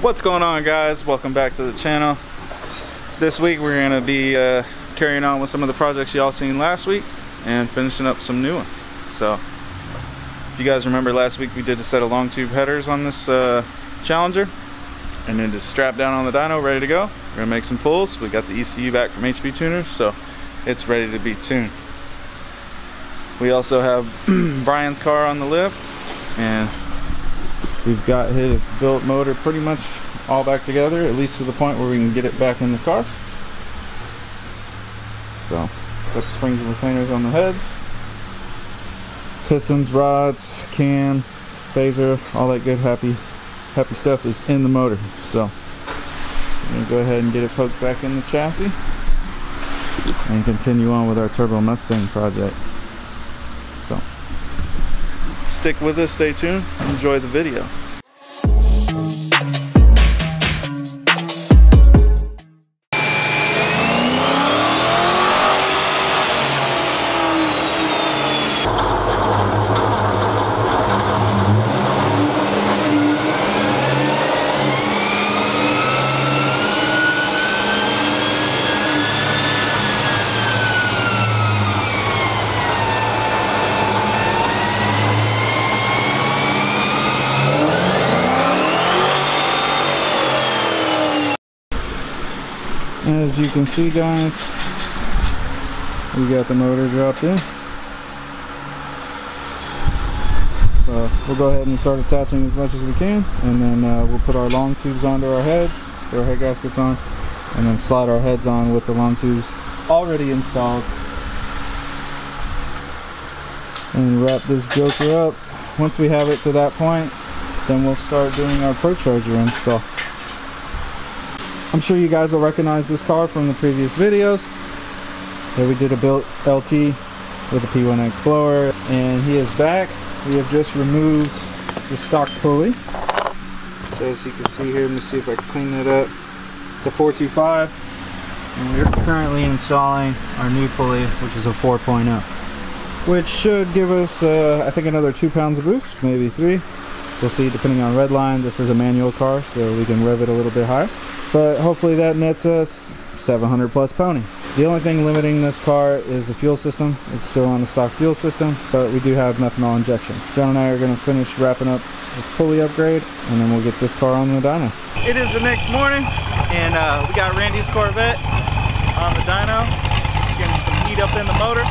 What's going on, guys? Welcome back to the channel. This week we're going to be carrying on with some of the projects y'all seen last week and finishing up some new ones. So if you guys remember, last week we did a set of long tube headers on this Challenger, and then just strapped down on the dyno, ready to go. We're going to make some pulls. We got the ECU back from HP Tuners, so it's ready to be tuned. We also have Brian's car on the lift, and we've got his built motor pretty much all back together, at least to the point where we can get it back in the car. So, got the springs and retainers on the heads, pistons, rods, cam, phaser, all that good happy stuff is in the motor. So, I'm going to go ahead and get it poked back in the chassis and continue on with our Turbo Mustang project. So, stick with us, stay tuned, enjoy the video. As you can see, guys, we got the motor dropped in. So we'll go ahead and start attaching as much as we can, and then we'll put our long tubes onto our heads, put our head gaskets on, and then slide our heads on with the long tubes already installed, and wrap this joker up. Once we have it to that point, then we'll start doing our Procharger install. I'm sure you guys will recognize this car from the previous videos. Here we did a built LT with a P1X blower, and he is back. We have just removed the stock pulley. So as you can see here, let me see if I can clean that up. It's a 425, and we're currently installing our new pulley, which is a 4.0, which should give us, I think, another 2 pounds of boost, maybe 3. We'll see, depending on red line. This is a manual car, so we can rev it a little bit higher. But hopefully that nets us 700 plus ponies. The only thing limiting this car is the fuel system. It's still on the stock fuel system, but we do have methanol injection. John and I are going to finish wrapping up this pulley upgrade, and then we'll get this car on the dyno. It is the next morning, and we got Randy's Corvette on the dyno, getting some heat up in the motor.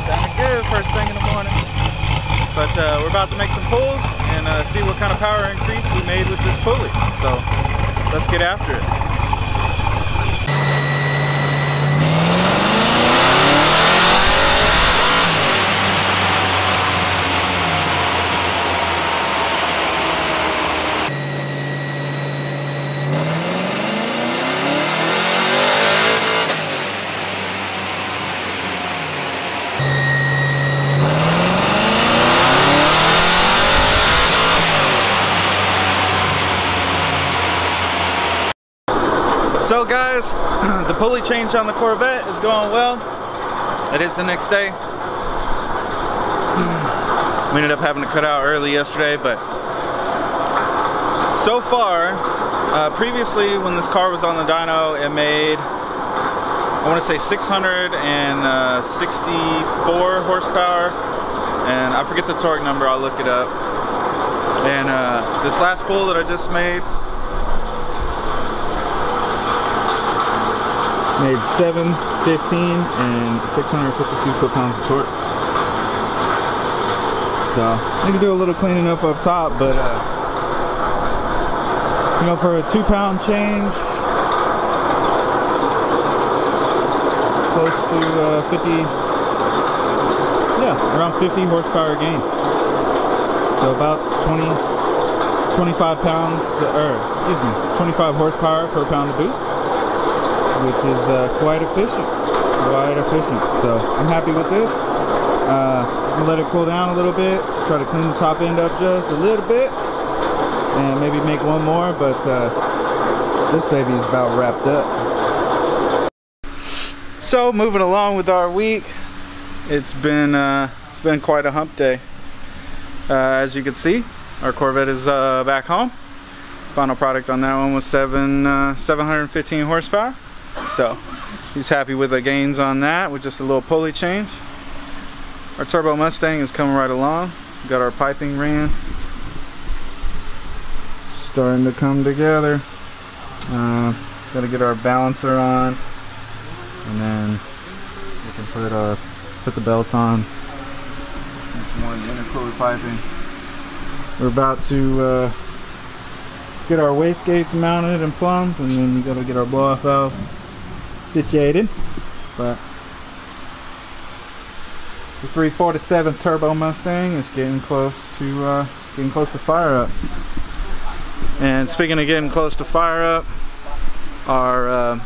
Sounding good first thing in the morning. But we're about to make some pulls and see what kind of power increase we made with this pulley. So let's get after it. So guys, the pulley change on the Corvette is going well. It is the next day. We ended up having to cut out early yesterday, but so far, previously when this car was on the dyno, it made, I want to say 664 horsepower, and I forget the torque number, I'll look it up. And this last pull that I just made made 715 and 652 foot-pounds of torque. So I need to do a little cleaning up top, but you know, for a 2-pound change, close to 50, yeah, around 50 horsepower gain. So about 25 pounds, or excuse me, 25 horsepower per pound of boost, which is quite efficient. So I'm happy with this. I'm gonna let it cool down a little bit, try to clean the top end up just a little bit, and maybe make one more, but this baby is about wrapped up. So moving along with our week, it's been quite a hump day. As you can see, our Corvette is back home. Final product on that one was 715 horsepower. So he's happy with the gains on that with just a little pulley change. Our turbo Mustang is coming right along. We got our piping ran. Starting to come together. Gotta get our balancer on, and then we can put the belt on. See some more intercooler piping. We're about to get our wastegates mounted and plumbed, and then we gotta get our blow-off valve situated. But the 347 turbo Mustang is getting close to fire up. And speaking of getting close to fire up, our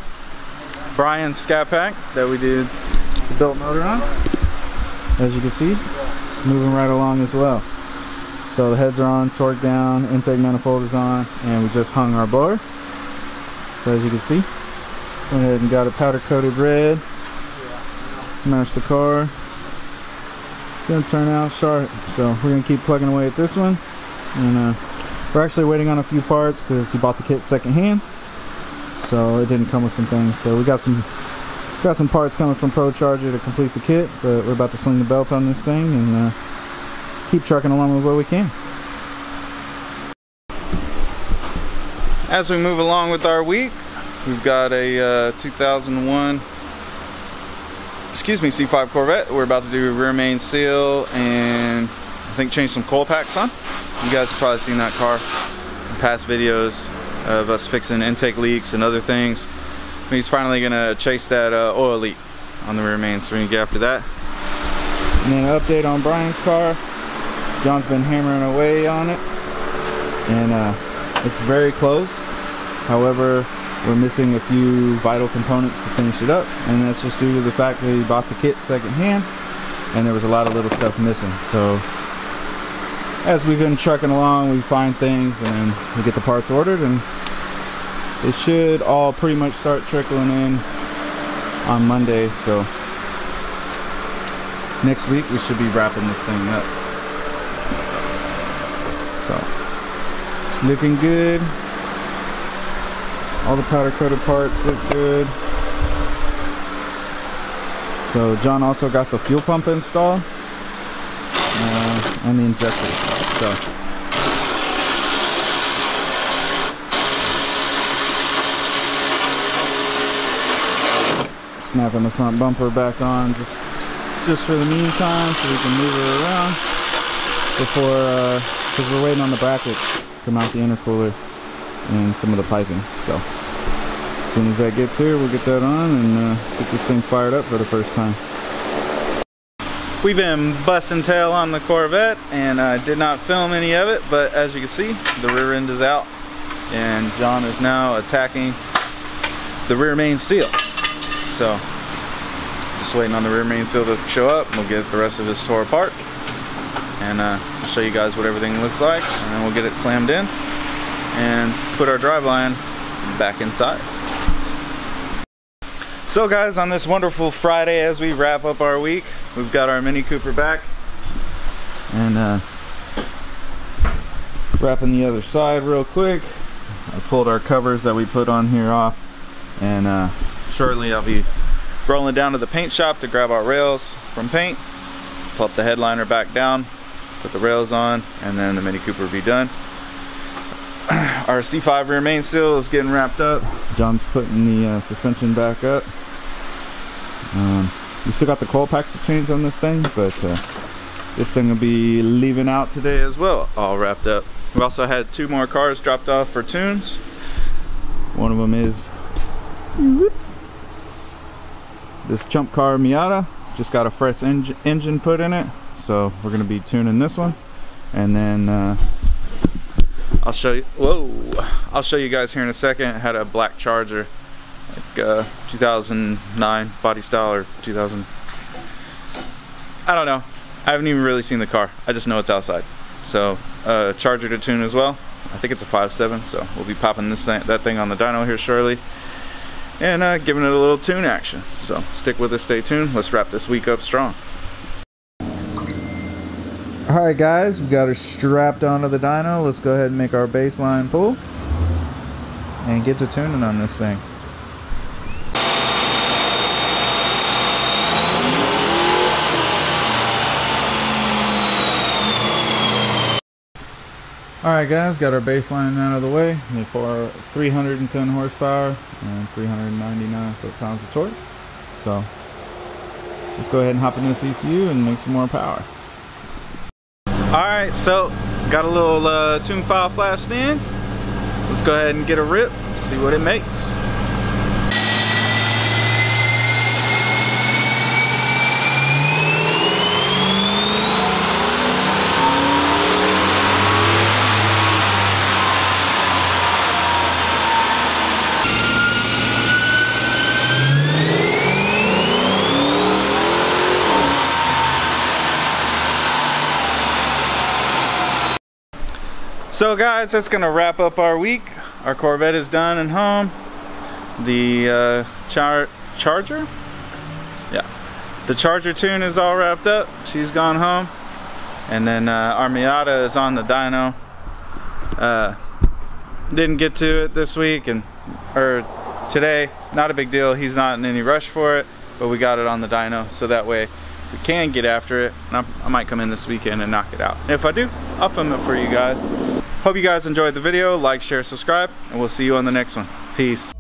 Brian Scat Pack that we did the built motor on, as you can see, it's moving right along as well. So the heads are on, torque down, intake manifold is on, and we just hung our blower. So as you can see, went ahead and got it powder coated red, matched the car. Gonna turn out sharp. So we're gonna keep plugging away at this one, and we're actually waiting on a few parts because he bought the kit secondhand, so it didn't come with some things. So we got some parts coming from Procharged to complete the kit, but we're about to sling the belt on this thing and keep trucking along with what we can. As we move along with our week, we've got a 2001 C5 Corvette. We're about to do a rear main seal and I think change some coil packs on. You guys have probably seen that car in past videos of us fixing intake leaks and other things. He's finally gonna chase that oil leak on the rear main, so we're gonna get after that. And then an update on Brian's car. John's been hammering away on it, and it's very close. However, we're missing a few vital components to finish it up, and that's just due to the fact that he bought the kit secondhand, and there was a lot of little stuff missing. So as we've been trucking along, we find things and then we get the parts ordered, and they should all pretty much start trickling in on Monday. So next week we should be wrapping this thing up. So it's looking good. All the powder coated parts look good. So John also got the fuel pump installed and the injector. So snapping the front bumper back on just for the meantime, so we can move it around before, because we're waiting on the brackets to mount the intercooler and some of the piping. So as soon as that gets here, we'll get that on and get this thing fired up for the first time. We've been busting tail on the Corvette, and I did not film any of it, but as you can see, the rear end is out, and John is now attacking the rear main seal. So just waiting on the rear main seal to show up, and we'll get the rest of this tore apart, and I'll show you guys what everything looks like, and then we'll get it slammed in and put our driveline back inside. So guys, on this wonderful Friday, as we wrap up our week, we've got our Mini Cooper back, and wrapping the other side real quick. I pulled our covers that we put on here off, and shortly I'll be rolling down to the paint shop to grab our rails from paint, pull up the headliner back down, put the rails on, and then the Mini Cooper will be done. Our C5 rear main seal is getting wrapped up. John's putting the suspension back up. We still got the coil packs to change on this thing, but this thing will be leaving out today as well, all wrapped up. We also had 2 more cars dropped off for tunes. One of them is this Chump Car Miata. Just got a fresh engine put in it, so we're going to be tuning this one, and then I'll show you. I'll show you guys here in a second. It had a black Charger, like 2009 body style, or 2000. I don't know. I haven't even really seen the car. I just know it's outside. So Charger to tune as well. I think it's a 5.7. So we'll be popping that thing on the dyno here shortly, and giving it a little tune action. So stick with us, stay tuned. Let's wrap this week up strong. Alright guys, we got her strapped onto the dyno. Let's go ahead and make our baseline pull. and get to tuning on this thing. Alright guys, got our baseline out of the way. For 310 horsepower and 399 foot-pounds of torque. So let's go ahead and hop into this ECU and make some more power. Alright, so got a little tune file flashed in. Let's go ahead and get a rip, see what it makes. So guys, that's gonna wrap up our week. Our Corvette is done and home. The Charger? Yeah. The Charger tune is all wrapped up. She's gone home. And then our Miata is on the dyno. Didn't get to it this week or today. Not a big deal. He's not in any rush for it, but we got it on the dyno, so that way we can get after it. And I might come in this weekend and knock it out. If I do, I'll film it for you guys. Hope you guys enjoyed the video. Like, share, subscribe, and we'll see you on the next one. Peace.